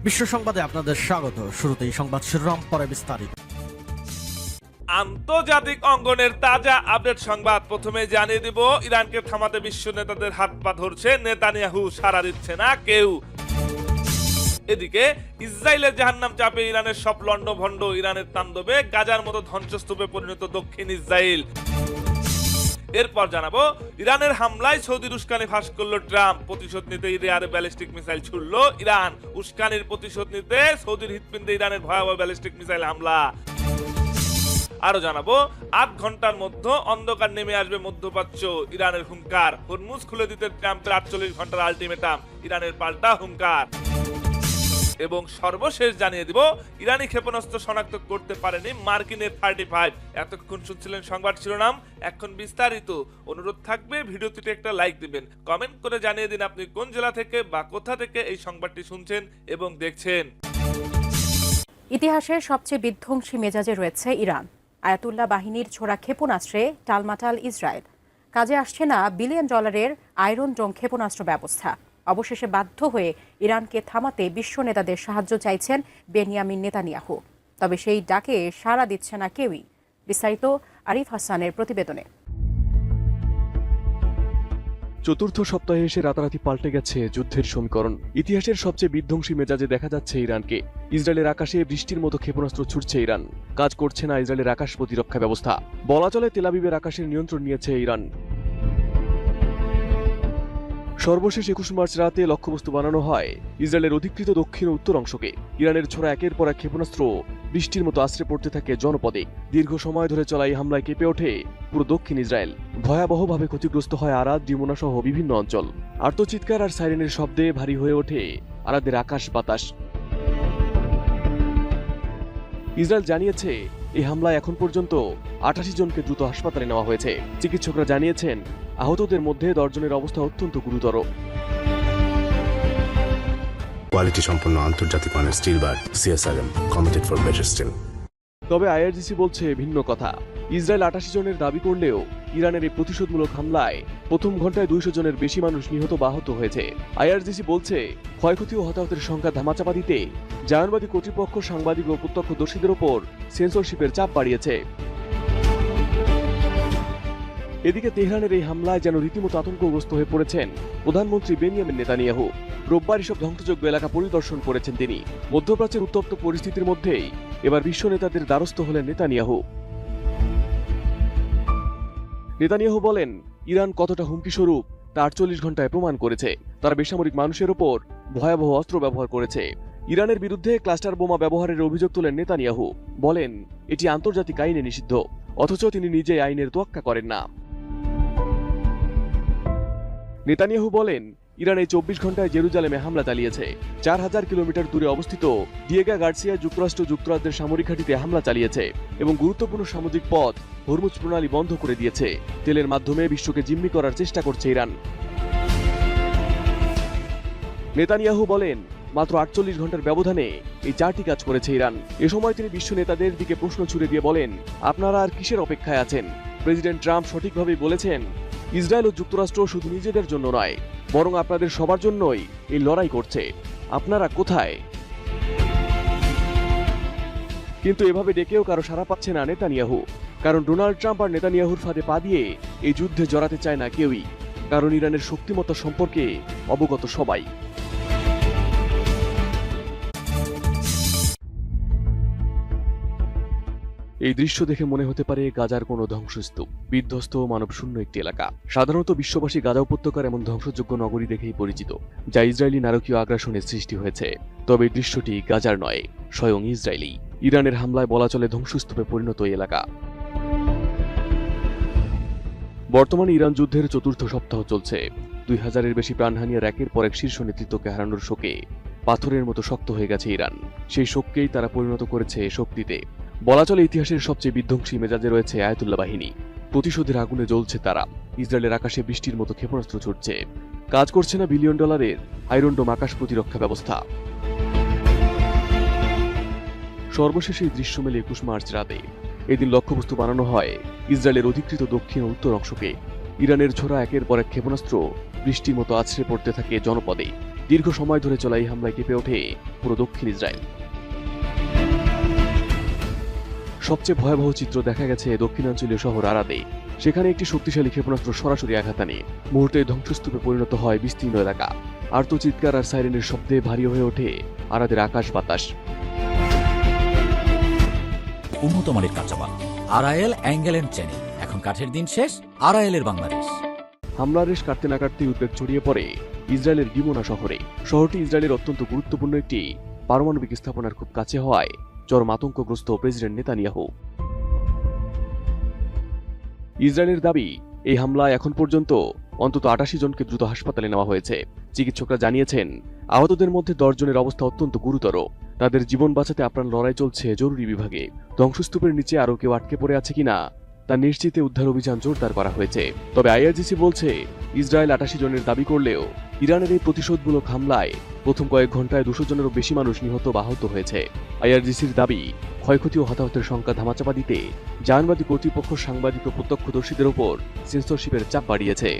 বিশ্ব সংবাদে আপনাদের স্বাগত। শুরুতেই সংবাদ শিরোনাম, পরে বিস্তারিত। আন্তর্জাতিক অঙ্গনের তাজা আপডেট সংবাদ। প্রথমে জানিয়ে দিব, ইরানকে থামাতে বিশ্ব নেতাদের হাত পা ধরছে নেতানিয়াহু, সাড়া দিচ্ছে না কেউ। এদিকে ইসরায়েলের জাহান্নাম চাপে ইরানের সব লন্ডভন্ড, ইরানের তাণ্ডবে গাজার মতো ধ্বংসস্তূপে পরিণত দক্ষিণ ইসরায়েল। এরপর জানাবো, ইরানের হামলায় সৌদির উস্কানি ফাঁস করলো ট্রাম্প, প্রতিশোধ নিতে এয়ারে ব্যালিস্টিক মিসাইল ছুড়লো ইরান। উস্কানির প্রতিশোধ নিতে সৌদির হৃৎপিণ্ডে ইরানের ভয়াবহ ব্যালিস্টিক মিসাইল হামলা। আরো জানাবো, ৮ ঘন্টার মধ্যে অন্ধকার নেমে আসবে মধ্যপ্রাচ্য, ইরানের হুঙ্কার। হরমুজ খুলে দিতে ট্রাম্পের ৪৮ ঘন্টার আলটিমেটাম, ইরানের পাল্টা হুঙ্কার। এবং সর্বশেষ জানিয়ে দিব, ইরানি ক্ষেপণাস্ত্র শনাক্ত করতে পারেনি মার্কিন F-35। এতক্ষণ শুনছিলেন সংবাদ শিরোনাম, এখন বিস্তারিত। অনুরোধ থাকবে ভিডিওটিতে একটা লাইক দিবেন, কমেন্ট করে জানিয়ে দিন আপনি কোন জেলা থেকে বা কোথা থেকে এই সংবাদটি শুনছেন এবং দেখছেন। ইতিহাসের সবচেয়ে বিধ্বংসী মেজাজে রয়েছে ইরান। আয়াতুল্লাহ বাহিনীর ছোড়া ক্ষেপণাস্ত্রে টালমাটাল ইসরায়েল। কাজে আসছে না বিলিয়ন ডলারের আয়রন ডোম ক্ষেপণাস্ত্র ব্যবস্থা। অবশেষে বাধ্য হয়ে ইরানকে থামাতে বিশ্ব নেতাদের সাহায্য চাইছেন বেনিয়ামিন নেতানিয়াহু। তবে সেই ডাকে সাড়া দিচ্ছে না কেউই। বিস্তারিত আরিফ হাসানের প্রতিবেদনে। চতুর্থ সপ্তাহে এসে রাতারাতি পাল্টে গেছে যুদ্ধের সমীকরণ। ইতিহাসের সবচেয়ে বিধ্বংসী মেজাজে দেখা যাচ্ছে ইরানকে। ইসরায়েলের আকাশে বৃষ্টির মতো ক্ষেপণাস্ত্র ছুটছে ইরান। কাজ করছে না ইসরায়েলের আকাশ প্রতিরক্ষা ব্যবস্থা। বলা চলে তেল আবিবের আকাশের নিয়ন্ত্রণ নিয়েছে ইরান। সর্বশেষ ২১ মার্চ রাতে লক্ষ্যবস্তু বানানো হয় ইসরায়েলের অধিকৃত দক্ষিণ ও উত্তর অংশকে। ইরানের ছোড়া একের পর এক ক্ষেপণাস্ত্র বৃষ্টির মতো আশ্রে পড়তে থাকে জনপদে। দীর্ঘ সময় ধরে চলা এই হামলায় কেঁপে ওঠে পুরো দক্ষিণ ইসরায়েল। ভয়াবহভাবে ক্ষতিগ্রস্ত হয় আরাদ, ডিমোনা সহ বিভিন্ন অঞ্চল। আর্তচিৎকার আর সাইরেনের শব্দে ভারী হয়ে ওঠে আরাদের আকাশ বাতাস। ইসরায়েল জানিয়েছে, এই হামলায় এখন পর্যন্ত ৮৮ জনকে দ্রুত হাসপাতালে নেওয়া হয়েছে। চিকিৎসকরা জানিয়েছেন, আহতদের মধ্যে ১০ জনের অবস্থা অত্যন্ত গুরুতর। কোয়ালিটি সম্পন্ন আন্তর্জাতিক মানের still bar CSRM, committed for better still. তবে IRGC বলছে ভিন্ন কথা। ইসরায়েল ৮৮ জনের দাবি করলেও ইরানের এই প্রতিশোধমূলক হামলায় প্রথম ঘন্টায় ২০০ জনের বেশি মানুষ নিহত বা আহত হয়েছে। IRGC বলছে, ক্ষয়ক্ষতি ও হতাহতের সংখ্যা ধামাচাপা দিতে জায়নবাদী কর্তৃপক্ষ সাংবাদিক ও প্রত্যক্ষদর্শীদের ওপর সেন্সরশিপের চাপ বাড়িয়েছে। এদিকে তেহরানের এই হামলায় যেন রীতিমতো আতঙ্কগ্রস্ত হয়ে পড়েছেন প্রধানমন্ত্রী বেনিয়ামিন নেতানিয়াহু। রোববার এসব ধ্বংসযোগ্য এলাকা পরিদর্শন করেছেন তিনি। মধ্যপ্রাচ্যের উত্তপ্ত পরিস্থিতির মধ্যেই এবার বিশ্ব নেতাদের দ্বারস্থ হলেন নেতানিয়াহু। নেতানিয়াহু বলেন, ইরান কতটা হুমকি স্বরূপ তা ৪৮ ঘন্টায় প্রমাণ করেছে। তারা বেসামরিক মানুষের ওপর ভয়াবহ অস্ত্র ব্যবহার করেছে। ইরানের বিরুদ্ধে ক্লাস্টার বোমা ব্যবহারের অভিযোগ তোলেন নেতানিয়াহু। বলেন, এটি আন্তর্জাতিক আইনে নিষিদ্ধ, অথচ তিনি নিজে আইনের তোয়াক্কা করেন না। নেতানিয়াহু বলেন, ইরান এই ২৪ ঘন্টায় জেরুজালেমে হামলা চালিয়েছে। ৪,০০০ কিলোমিটার দূরে অবস্থিত ডিয়েগা গার্সিয়া যুক্তরাষ্ট্রের সামরিক ঘাঁটিতে হামলা চালিয়েছে এবং গুরুত্বপূর্ণ সামুদ্রিক পথ হরমুজ প্রণালী বন্ধ করে দিয়েছে। তেলের মাধ্যমে বিশ্বকে জিম্মি করার চেষ্টা করছে ইরান। নেতানিয়াহু বলেন, মাত্র ৪৮ ঘন্টার ব্যবধানে এই ৪টি কাজ করেছে ইরান। এ সময় তিনি বিশ্ব নেতাদের দিকে প্রশ্ন ছুড়ে দিয়ে বলেন, আপনারা আর কিসের অপেক্ষায় আছেন? প্রেসিডেন্ট ট্রাম্প সঠিকভাবেই বলেছেন, ইসরায়েল ও যুক্তরাষ্ট্র শুধু নিজেদের জন্য নয়, বরং আপনাদের সবার জন্যই এই লড়াই করছে। আপনারা কোথায়? কিন্তু এভাবে ডেকেও কারো সাড়া পাচ্ছে না নেতানিয়াহু। কারণ ডোনাল্ড ট্রাম্প আর নেতানিয়াহুর ফাঁদে পা দিয়ে এই যুদ্ধে জড়াতে চায় না কেউই। কারণ ইরানের শক্তিমত্তা সম্পর্কে অবগত সবাই। এই দৃশ্য দেখে মনে হতে পারে গাজার কোনো ধ্বংসস্তূপ, বিধ্বস্ত মানবশূন্য একটি এলাকা। সাধারণত বিশ্ববাসী গাজা উপত্যকার এমন ধ্বংসযোগ্য নগরী দেখেই পরিচিত, যা ইসরায়েলি নারকীয় আগ্রাসনের সৃষ্টি হয়েছে। তবে এই দৃশ্যটি গাজার নয়, স্বয়ং ইসরায়েলি। ইরানের হামলায় বলা চলে ধ্বংসস্তূপে পরিণত এই এলাকা। বর্তমানে ইরান যুদ্ধের ৪র্থ সপ্তাহ চলছে। ২০০০-এর বেশি প্রাণহানি আর একের পর এক শীর্ষ নেতৃত্বকে হারানোর শোকে পাথরের মতো শক্ত হয়ে গেছে ইরান। সেই শোককেই তারা পরিণত করেছে শক্তিতে। বলা চলে ইতিহাসের সবচেয়ে বিধ্বংসী মেজাজে রয়েছে আয়াতুল্লাহ বাহিনী। প্রতিশোধের আগুনে জ্বলছে তারা। ইসরায়েলের আকাশে বৃষ্টির মতো ক্ষেপণাস্ত্র ছুটছে। কাজ করছে না বিলিয়ন ডলারের আয়রন ডোম আকাশ প্রতিরক্ষা ব্যবস্থা। সর্বশেষ এই দৃশ্য মেলে ২১ মার্চ রাতে। এদিন লক্ষ্যবস্তু বানানো হয় ইসরায়েলের অধিকৃত দক্ষিণ ও উত্তর অংশকে। ইরানের ছোড়া একের পর এক ক্ষেপণাস্ত্র বৃষ্টির মতো আছড়ে পড়তে থাকে জনপদে। দীর্ঘ সময় ধরে চলা এই হামলায় কেঁপে ওঠে পুরো দক্ষিণ ইসরায়েল। সবচেয়ে ভয়াবহ চিত্র দেখা গেছে দক্ষিণাঞ্চলীয় শহর আরাদে। সেখানে একটি শক্তিশালী ক্ষেপণাস্ত্র সরাসরি আঘাত আনে, মুহূর্তে ধ্বংসস্তূপে পরিণত হয় বিস্তীর্ণ এলাকা। আর্তচিৎকার আর সাইরেনের শব্দে ভারী হয়ে ওঠে আরাদের আকাশ বাতাস। উন্নত মানের কাঁচামাল, আরআইএল অ্যাঙ্গেল এন্ড চেনি। এখন কাঠের দিন শেষ, আরআইএল এর বাংলাদেশ। হামলার রেশ কাটতে না কাটতেই উদ্বেগ ছড়িয়ে পড়ে ইসরায়েলের ডিমোনা শহরে। শহরটি ইসরায়েলের অত্যন্ত গুরুত্বপূর্ণ একটি পারমাণবিক স্থাপনার খুব কাছে হওয়ায় চরম আতঙ্কগ্রস্ত প্রেসিডেন্ট নেতানিয়াহু। ইসরায়েলের দাবি, এই হামলায় এখন পর্যন্ত অন্তত ৮৮ জনকে দ্রুত হাসপাতালে নেওয়া হয়েছে। চিকিৎসকরা জানিয়েছেন আহতদের মধ্যে ১০ জনের অবস্থা অত্যন্ত গুরুতর। তাদের জীবন বাঁচাতে আপ্রাণ লড়াই চলছে জরুরি বিভাগে। ধ্বংসস্তূপের নিচে আরও কেউ আটকে পড়ে আছে কিনা তা নিশ্চিতে উদ্ধার অভিযান জোরদার করা হয়েছে। তবে আইআরজিসি বলছে ইসরায়েল ৮৮ জনের দাবি করলেও ইরানের এই প্রতিশোধমূলক হামলায় প্রথম কয়েক ঘন্টায় ২০০ জনেরও বেশি মানুষ নিহত বা আহত হয়েছে। আইআরজিসির দাবি, ক্ষয়ক্ষতি ও হতাহতের সংখ্যা ধামাচাপা দিতে জাহানবাদী কর্তৃপক্ষ সাংবাদিক ও প্রত্যক্ষদর্শীদের ওপর সেন্সরশিপের চাপ বাড়িয়েছে।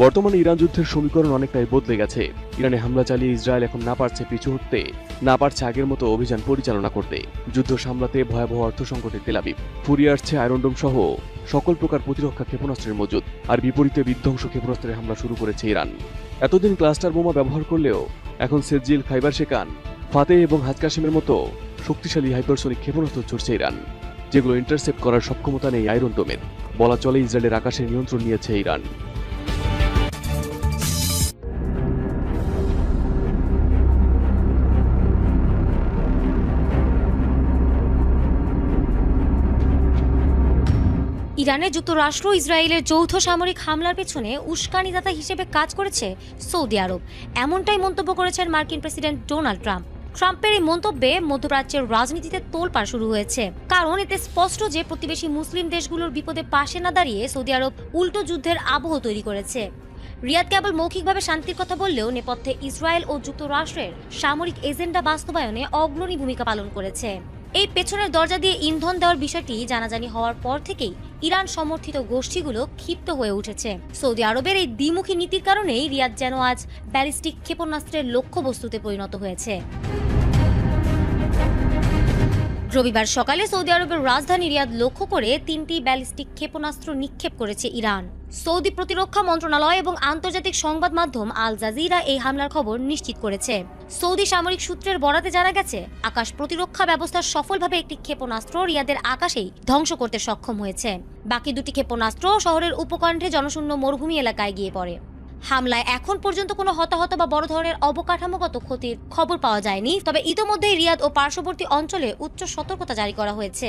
বর্তমানে ইরান যুদ্ধের সমীকরণ অনেকটাই বদলে গেছে। ইরানে হামলা চালিয়ে ইসরায়েল এখন না পারছে পিছু হটতে, না পারছে আগের মতো অভিযান পরিচালনা করতে। যুদ্ধ সামলাতে ভয়াবহ অর্থ সংকটে তেল আবিব। ফুরিয়ে আসছে আয়রন ডোম সহ সকল প্রকার প্রতিরক্ষা ক্ষেপণাস্ত্রের মজুদ। আর বিপরীতে বিধ্বংস ক্ষেপণাস্ত্রের হামলা শুরু করেছে ইরান। এতদিন ক্লাস্টার বোমা ব্যবহার করলেও এখন সেজিল, খাইবার শেকান, ফাতে এবং হাজকাশিমের মতো শক্তিশালী হাইপারসোনিক ক্ষেপণাস্ত্র ছড়ছে ইরান, যেগুলো ইন্টারসেপ্ট করার সক্ষমতা নেই আয়রন ডোমের। বলা চলে ইসরায়েলের আকাশের নিয়ন্ত্রণ নিয়েছে ইরান। ইরানে যুক্তরাষ্ট্র ইসরায়েলের যৌথ সামরিক হামলার পেছনে উস্কানিদাতা হিসেবে কাজ করেছে সৌদি আরব, এমনটাই মন্তব্য করেছেন মার্কিন প্রেসিডেন্ট ডোনাল্ড ট্রাম্প। ট্রাম্পের এই মন্তব্যে মধ্যপ্রাচ্যের রাজনীতিতে তোলপাড় শুরু হয়েছে, কারণ এতে স্পষ্ট যে প্রতিবেশী মুসলিম দেশগুলোর বিপদে পাশে না দাঁড়িয়ে সৌদি আরব উল্টো যুদ্ধের আবহ তৈরি করেছে। রিয়াদ কেবল মৌখিকভাবে শান্তির কথা বললেও নেপথ্যে ইসরায়েল ও যুক্তরাষ্ট্রের সামরিক এজেন্ডা বাস্তবায়নে অগ্রণী ভূমিকা পালন করেছে। এই পেছনের দরজা দিয়ে ইন্ধন দেওয়ার বিষয়টি জানাজানি হওয়ার পর থেকেই ইরান সমর্থিত গোষ্ঠীগুলো ক্ষিপ্ত হয়ে উঠেছে। সৌদি আরবের এই দ্বিমুখী নীতির কারণেই রিয়াদ যেন আজ ব্যালিস্টিক ক্ষেপণাস্ত্রের লক্ষ্যবস্তুতে পরিণত হয়েছে। রবিবার সকালে সৌদি আরবের রাজধানী রিয়াদ লক্ষ্য করে ৩টি ব্যালিস্টিক ক্ষেপণাস্ত্র নিক্ষেপ করেছে ইরান। সৌদি প্রতিরক্ষা মন্ত্রণালয় এবং আন্তর্জাতিক সংবাদ মাধ্যম আল জাজিরা এই হামলার খবর নিশ্চিত করেছে। সৌদি সামরিক সূত্রের বরাতে জানা গেছে, আকাশ প্রতিরক্ষা ব্যবস্থার সফলভাবে একটি ক্ষেপণাস্ত্র রিয়াদের আকাশেই ধ্বংস করতে সক্ষম হয়েছে। বাকি দুটি ক্ষেপণাস্ত্র শহরের উপকণ্ঠে জনশূন্য মরুভূমি এলাকায় গিয়ে পড়ে। হামলায় এখন পর্যন্ত কোনো হতাহত বা বড় ধরনের অবকাঠামোগত ক্ষতির খবর পাওয়া যায়নি, তবে ইতোমধ্যেই রিয়াদ ও পার্শ্ববর্তী অঞ্চলে উচ্চ সতর্কতা জারি করা হয়েছে।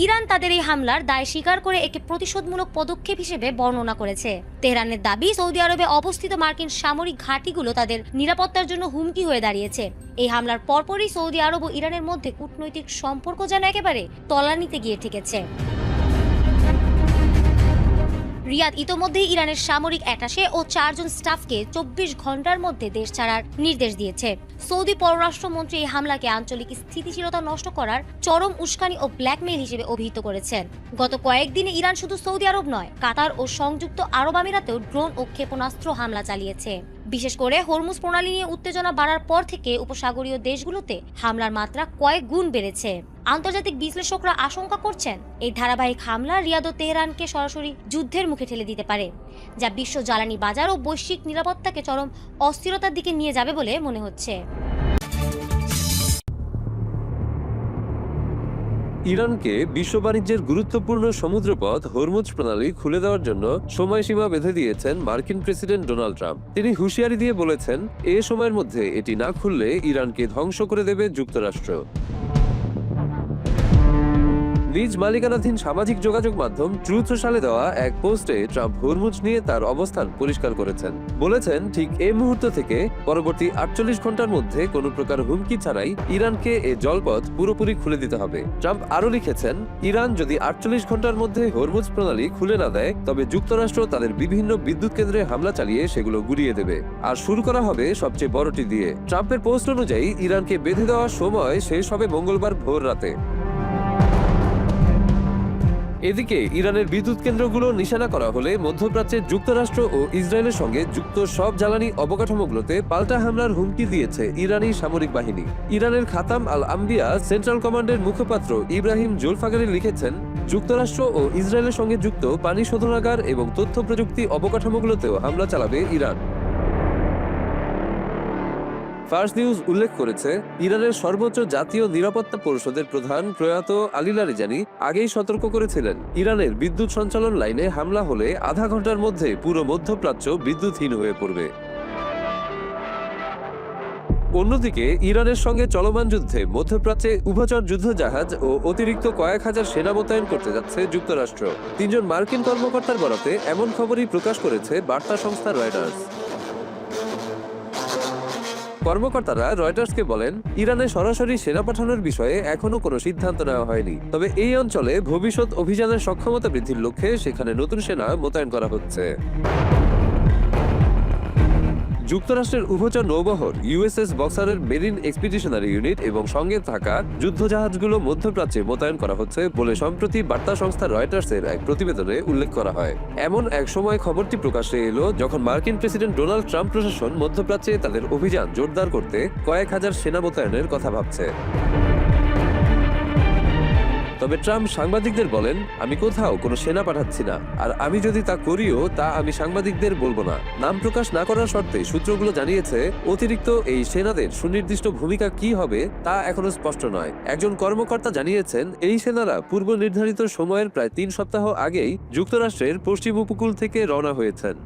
ইরান তাদের এই হামলার দায় স্বীকার করে একে প্রতিশোধমূলক পদক্ষেপ হিসেবে বর্ণনা করেছে। তেহরানের দাবি, সৌদি আরবে অবস্থিত মার্কিন সামরিক ঘাঁটিগুলো তাদের নিরাপত্তার জন্য হুমকি হয়ে দাঁড়িয়েছে। এই হামলার পরপরই সৌদি আরব ও ইরানের মধ্যে কূটনৈতিক সম্পর্ক যেন একেবারে তলানিতে গিয়ে ঠেকেছে। রিয়াদ ইতোমধ্যেই ইরানের সামরিক অ্যাটাশে ও ৪ জন স্টাফকে ২৪ ঘন্টার মধ্যে দেশ ছাড়ার নির্দেশ দিয়েছে। সৌদি পররাষ্ট্রমন্ত্রী এই হামলাকে আঞ্চলিক স্থিতিশীলতা নষ্ট করার চরম উস্কানি ও ব্ল্যাকমেইল হিসেবে অভিহিত করেছেন। গত কয়েকদিনে ইরান শুধু সৌদি আরব নয়, কাতার ও সংযুক্ত আরব আমিরাতেও ড্রোন ও ক্ষেপণাস্ত্র হামলা চালিয়েছে। বিশেষ করে হরমুজ প্রণালী নিয়ে উত্তেজনা বাড়ার পর থেকে উপসাগরীয় দেশগুলোতে হামলার মাত্রা কয়েক গুণ বেড়েছে। আন্তর্জাতিক বিশ্লেষকরা আশঙ্কা করছেন, এই ধারাবাহিক হামলা রিয়াদ ও তেহরানকে সরাসরি যুদ্ধের মুখে ঠেলে দিতে পারে, যা বিশ্ব জ্বালানি বাজার ও বৈশ্বিক নিরাপত্তাকে চরম অস্থিরতার দিকে নিয়ে যাবে বলে মনে হচ্ছে। ইরানকে বিশ্ব বাণিজ্যের গুরুত্বপূর্ণ সমুদ্রপথ হরমুজ প্রণালী খুলে দেওয়ার জন্য সময়সীমা বেঁধে দিয়েছেন মার্কিন প্রেসিডেন্ট ডোনাল্ড ট্রাম্প। তিনি হুঁশিয়ারি দিয়ে বলেছেন, এ সময়ের মধ্যে এটি না খুললে ইরানকে ধ্বংস করে দেবে যুক্তরাষ্ট্র। নিজ মালিকানাধীন সামাজিক যোগাযোগ মাধ্যম ট্রুথ সোশ্যালে দেওয়া এক পোস্টে ট্রাম্প হরমুজ নিয়ে তার অবস্থান পরিষ্কার করেছেন। বলেছেন, ঠিক এই মুহূর্ত থেকে পরবর্তী ৪৮ ঘন্টার মধ্যে কোনো প্রকার হুমকি ছাড়াই ইরানকে এ জলপথ পুরোপুরি খুলে দিতে হবে। ট্রাম্প আরও লিখেছেন, ইরান যদি ৪৮ ঘন্টার মধ্যে হরমুজ প্রণালী খুলে না দেয়, তবে যুক্তরাষ্ট্র তাদের বিভিন্ন বিদ্যুৎ কেন্দ্রে হামলা চালিয়ে সেগুলো গুড়িয়ে দেবে, আর শুরু করা হবে সবচেয়ে বড়টি দিয়ে। ট্রাম্পের পোস্ট অনুযায়ী ইরানকে বেঁধে দেওয়ার সময় শেষ হবে মঙ্গলবার ভোর রাতে। এদিকে ইরানের বিদ্যুৎ কেন্দ্রগুলো নিশানা করা হলে মধ্যপ্রাচ্যে যুক্তরাষ্ট্র ও ইসরায়েলের সঙ্গে যুক্ত সব জ্বালানি অবকাঠামোগুলোতে পাল্টা হামলার হুমকি দিয়েছে ইরানি সামরিক বাহিনী। ইরানের খাতাম আল আম্বিয়া সেন্ট্রাল কমান্ডের মুখপাত্র ইব্রাহিম জুলফাগারি লিখেছেন, যুক্তরাষ্ট্র ও ইসরায়েলের সঙ্গে যুক্ত পানি শোধনাগার এবং তথ্য প্রযুক্তি অবকাঠামোগুলোতেও হামলা চালাবে ইরান। ফার্স্ট নিউজ উল্লেখ করেছে, ইরানের সর্বোচ্চ জাতীয় নিরাপত্তা পরিষদের প্রধান প্রয়াত আলী লারিজানি আগেই সতর্ক করেছিলেন, ইরানের বিদ্যুৎ সঞ্চালন লাইনে হামলা হলে আধা ঘন্টার মধ্যে পুরো মধ্যপ্রাচ্য বিদ্যুৎহীন হয়ে পড়বে। অন্যদিকে ইরানের সঙ্গে চলমান যুদ্ধে মধ্যপ্রাচ্যে উভচর যুদ্ধ জাহাজ ও অতিরিক্ত কয়েক হাজার সেনা মোতায়েন করতে যাচ্ছে যুক্তরাষ্ট্র। 3 জন মার্কিন কর্মকর্তার বরাতে এমন খবরই প্রকাশ করেছে বার্তা সংস্থা রয়টার্স। কর্মকর্তারা রয়টার্সকে বলেন, ইরানে সরাসরি সেনা পাঠানোর বিষয়ে এখনো কোনো সিদ্ধান্ত নেওয়া হয়নি, তবে এই অঞ্চলে ভবিষ্যৎ অভিযানের সক্ষমতা বৃদ্ধির লক্ষ্যে সেখানে নতুন সেনা মোতায়েন করা হচ্ছে। যুক্তরাষ্ট্রের উভচর নৌবহর ইউএসএস বক্সারের মেরিন এক্সপিডিশনারি ইউনিট এবং সঙ্গে থাকা যুদ্ধজাহাজগুলো মধ্যপ্রাচ্যে মোতায়েন করা হচ্ছে বলে সম্প্রতি বার্তা সংস্থা রয়টার্সের এক প্রতিবেদনে উল্লেখ করা হয়। এমন এক সময় খবরটি প্রকাশ্যে এলো যখন মার্কিন প্রেসিডেন্ট ডোনাল্ড ট্রাম্প প্রশাসন মধ্যপ্রাচ্যে তাদের অভিযান জোরদার করতে কয়েক হাজার সেনা মোতায়েনের কথা ভাবছে। তবে ট্রাম্প সাংবাদিকদের বলেন, আমি কোথাও কোনো সেনা পাঠাচ্ছি না, আর আমি যদি তা করিও তা আমি সাংবাদিকদের বলবো না। নাম প্রকাশ না করার শর্তে সূত্রগুলো জানিয়েছে, অতিরিক্ত এই সেনাদের সুনির্দিষ্ট ভূমিকা কি হবে তা এখনো স্পষ্ট নয়। একজন কর্মকর্তা জানিয়েছেন, এই সেনারা পূর্ব নির্ধারিত সময়ের প্রায় 3 সপ্তাহ আগেই যুক্তরাষ্ট্রের পশ্চিম উপকূল থেকে রওনা হয়েছেন।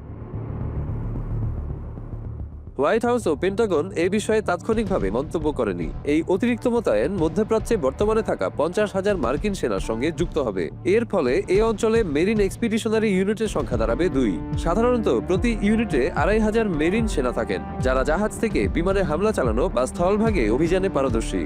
হোয়াইট হাউস ও পেন্টাগন এ বিষয়ে তাৎক্ষণিকভাবে মন্তব্য করেনি। এই অতিরিক্ত মোতায়েন মধ্যপ্রাচ্যে বর্তমানে থাকা 50,000 মার্কিন সেনার সঙ্গে যুক্ত হবে। এর ফলে এই অঞ্চলে মেরিন এক্সপিডিশনারি ইউনিটের সংখ্যা দাঁড়াবে 2। সাধারণত প্রতি ইউনিটে 2,500 মেরিন সেনা থাকেন, যারা জাহাজ থেকে বিমানে হামলা চালানো বা স্থলভাগে অভিযানে পারদর্শী।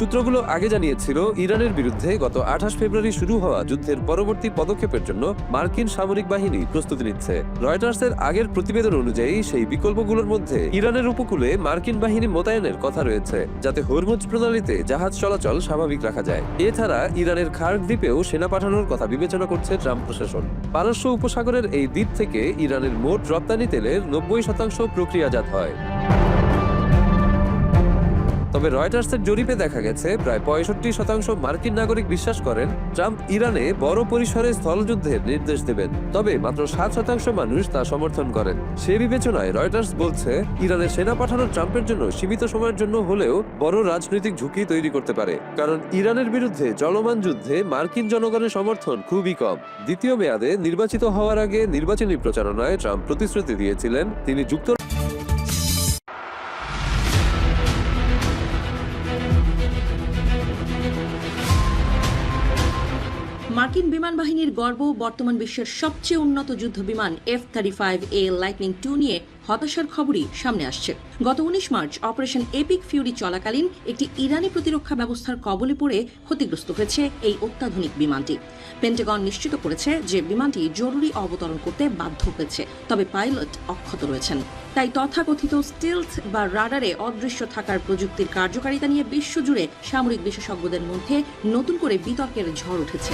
সূত্রগুলো আগে জানিয়েছিল, ইরানের বিরুদ্ধে গত 28 ফেব্রুয়ারি শুরু হওয়া যুদ্ধের পরবর্তী পদক্ষেপের জন্য মার্কিন সামরিক বাহিনী প্রস্তুতি নিচ্ছে। রয়টার্সের আগের প্রতিবেদন অনুযায়ী সেই বিকল্পগুলোর মধ্যে ইরানের উপকূলে মার্কিন বাহিনী মোতায়েনের কথা রয়েছে, যাতে হরমুজ প্রণালীতে জাহাজ চলাচল স্বাভাবিক রাখা যায়। এছাড়া ইরানের খার্ক দ্বীপেও সেনা পাঠানোর কথা বিবেচনা করছে ট্রাম্প প্রশাসন। পারস্য উপসাগরের এই দ্বীপ থেকে ইরানের মোট রপ্তানি তেলের 90% প্রক্রিয়াজাত হয়। তবে রয়টার্সের জরিপে দেখা গেছে, প্রায় 65% মার্কিন নাগরিক বিশ্বাস করেন ট্রাম্প ইরানে বড় পরিসরে স্থলযুদ্ধের নির্দেশ দেবেন, তবে মাত্র 7% মানুষ তা সমর্থন করেন। সে বিবেচনায় রয়টার্স বলছে, ইরানের সেনা পাঠানো ট্রাম্পের জন্য সীমিত সময়ের জন্য হলেও বড় রাজনৈতিক ঝুঁকি তৈরি করতে পারে, কারণ ইরানের বিরুদ্ধে চলমান যুদ্ধে মার্কিন জনগণের সমর্থন খুবই কম। দ্বিতীয় মেয়াদে নির্বাচিত হওয়ার আগে নির্বাচনী প্রচারণায় ট্রাম্প প্রতিশ্রুতি দিয়েছিলেন তিনি মার্কিন বিমান বাহিনীর গর্ব, বর্তমান বিশ্বের সবচেয়ে উন্নত যুদ্ধ বিমান F-35A লাইটনিং II নিয়ে হতাশার খবরই সামনে আসছে। গত 19 মার্চ অপারেশন এপিক ফিউরি চলাকালীন একটি ইরানি প্রতিরক্ষা ব্যবস্থার কবলে পড়ে ক্ষতিগ্রস্ত হয়েছে এই অত্যাধুনিক বিমানটি। পেন্টাগন নিশ্চিত করেছে যে বিমানটি জরুরি অবতরণ করতে বাধ্য হয়েছে, তবে পাইলট অক্ষত রয়েছেন। তাই তথাকথিত স্টিলথ বা রাডারে অদৃশ্য থাকার প্রযুক্তির কার্যকারিতা নিয়ে বিশ্বজুড়ে সামরিক বিশেষজ্ঞদের মধ্যে নতুন করে বিতর্কের ঝড় উঠেছে।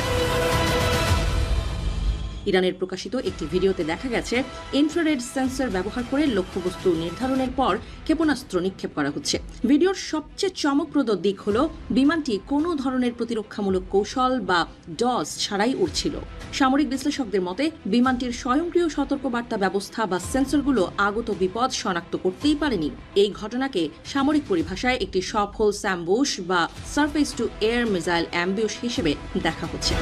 ইরানের প্রকাশিত একটি ভিডিওতে দেখা গেছে, ইনফ্রারেড সেন্সর ব্যবহার করে লক্ষ্যবস্তু নির্ধারণের পর ক্ষেপণাস্ত্র নিক্ষেপ করা হচ্ছে। ভিডিওর সবচেয়ে চমকপ্রদ দিক হল, বিমানটি কোনো ধরনের প্রতিরক্ষামূলক কৌশল বা ডজ ছাড়াই উড়ছিল। সামরিক বিশ্লেষকদের মতে, বিমানটির স্বয়ংক্রিয় সতর্কবার্তা ব্যবস্থা বা সেন্সরগুলো আগত বিপদ শনাক্ত করতেই পারেনি। এই ঘটনাকে সামরিক পরিভাষায় একটি সফল স্যাম্বুশ বা সারফেস টু এয়ার মিসাইল অ্যাম্বিউশ হিসেবে দেখা হচ্ছে।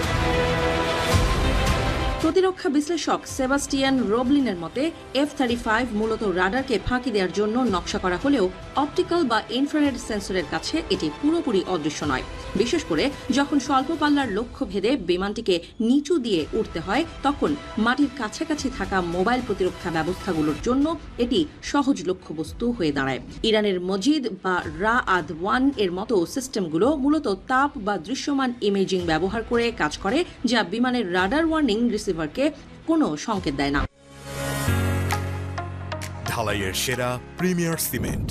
প্রতিরক্ষা বিশ্লেষক সেবাস্টিয়ান রোবলিনের মতে, F-35 মূলত রাডারকে ফাঁকি দেওয়ার জন্য নকশা করা হলেও অপটিক্যাল বা ইনফ্রারেড সেন্সরের কাছে এটি পুরোপুরি অদৃশ্য নয়। বিশেষ করে যখন স্বল্প পাল্লার লক্ষ্য ভেদে বিমানটিকে নিচু দিয়ে উঠতে হয়, তখন মাটির কাছাকাছি থাকা মোবাইল প্রতিরক্ষা ব্যবস্থাগুলোর জন্য এটি সহজ লক্ষ্যবস্তু হয়ে দাঁড়ায়। ইরানের মজিদ বা রা-আদ-1 এর মতো সিস্টেমগুলো মূলত তাপ বা দৃশ্যমান ইমেজিং ব্যবহার করে কাজ করে, যা বিমানের রাডার ওয়ার্নিং রিসিভারকে কোনো সংকেত দেয় না। ঢালাইয়ের সেরা প্রিমিয়ার সিমেন্ট।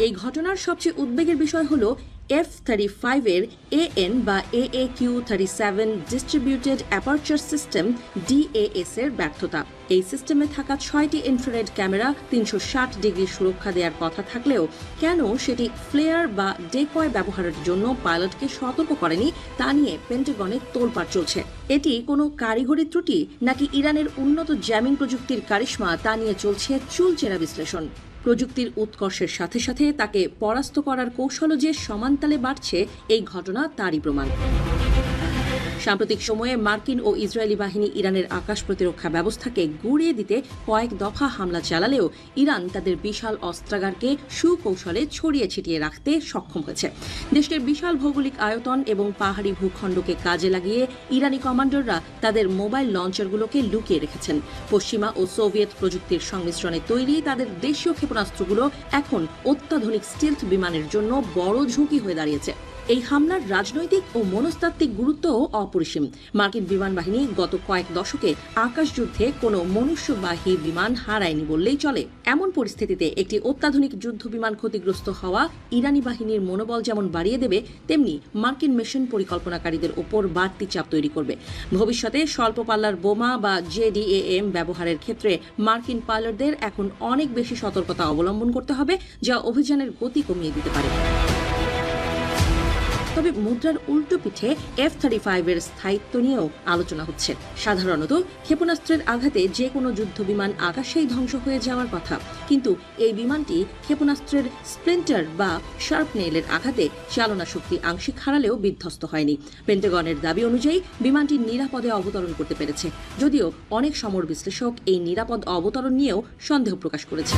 এই ঘটনার সবচেয়ে উদ্বেগের বিষয় হলো, F-35 এর AN বা AAQ-37 distributed aperture system DAS এর ব্যর্থতা। এই সিস্টেমে থাকা 6টি ইনফ্রারেড ক্যামেরা 360 ডিগ্রি সুরক্ষা দেওয়ার কথা থাকলেও কেন সেটি ফ্লেয়ার বা ডেকয় ব্যবহারের জন্য পাইলটকে সতর্ক করেনি তা নিয়ে পেন্টাগনে তোলপাড় চলছে। এটি কোনো কারিগরি ত্রুটি নাকি ইরানের উন্নত জ্যামিং প্রযুক্তির কারিশমা তা নিয়ে চলছে চুলচেরা বিশ্লেষণ। প্রযুক্তির উৎকর্ষের সাথে সাথে তাকে পরাস্ত করার কৌশলও যে সমানতালে বাড়ছে এই ঘটনা তারই প্রমাণ। সাম্প্রতিক সময়ে মার্কিন ও ইসরায়েলি বাহিনী ইরানের আকাশ প্রতিরক্ষা ব্যবস্থাকে গুঁড়িয়ে দিতে কয়েক দফা হামলা চালালেও ইরান তাদের বিশাল অস্ত্রাগারকে সুকৌশলে ছড়িয়ে ছিটিয়ে রাখতে সক্ষম হয়েছে। দেশটির বিশাল ভৌগোলিক আয়তন এবং পাহাড়ি ভূখণ্ডকে কাজে লাগিয়ে ইরানি কমান্ডাররা তাদের মোবাইল লঞ্চারগুলোকে লুকিয়ে রেখেছেন। পশ্চিমা ও সোভিয়েত প্রযুক্তির সংমিশ্রণে তৈরি তাদের দেশীয় ক্ষেপণাস্ত্রগুলো এখন অত্যাধুনিক স্টিলথ বিমানের জন্য বড় ঝুঁকি হয়ে দাঁড়িয়েছে। এই হামলার রাজনৈতিক ও মনস্তাত্ত্বিক গুরুত্বও অপরিসীম। মার্কিন বিমান বাহিনী গত কয়েক দশকে আকাশযুদ্ধে কোনো মনুষ্যবাহী বিমান হারায়নি বললেই চলে। এমন পরিস্থিতিতে একটি অত্যাধুনিক যুদ্ধ বিমান ক্ষতিগ্রস্ত হওয়া ইরানি বাহিনীর মনোবল যেমন বাড়িয়ে দেবে, তেমনি মার্কিন মিশন পরিকল্পনাকারীদের ওপর বাড়তি চাপ তৈরি করবে। ভবিষ্যতে স্বল্প পাল্লার বোমা বা JDAM ব্যবহারের ক্ষেত্রে মার্কিন পাইলটদের এখন অনেক বেশি সতর্কতা অবলম্বন করতে হবে, যা অভিযানের গতি কমিয়ে দিতে পারে। তবে মুদ্রার উল্টো পিঠে F-35 এর স্থায়িত্ব নিয়েও আলোচনা হচ্ছে। সাধারণত ক্ষেপণাস্ত্রের আঘাতে যে কোনো যুদ্ধ বিমান আকাশেই ধ্বংস হয়ে যাওয়ার কথা, কিন্তু এই বিমানটি ক্ষেপণাস্ত্রের স্প্লিন্টার বা শার্পনেলের আঘাতে চালনা শক্তি আংশিক হারালেও বিধ্বস্ত হয়নি। পেন্টাগনের দাবি অনুযায়ী বিমানটি নিরাপদে অবতরণ করতে পেরেছে, যদিও অনেক সমর বিশ্লেষক এই নিরাপদ অবতরণ নিয়েও সন্দেহ প্রকাশ করেছে।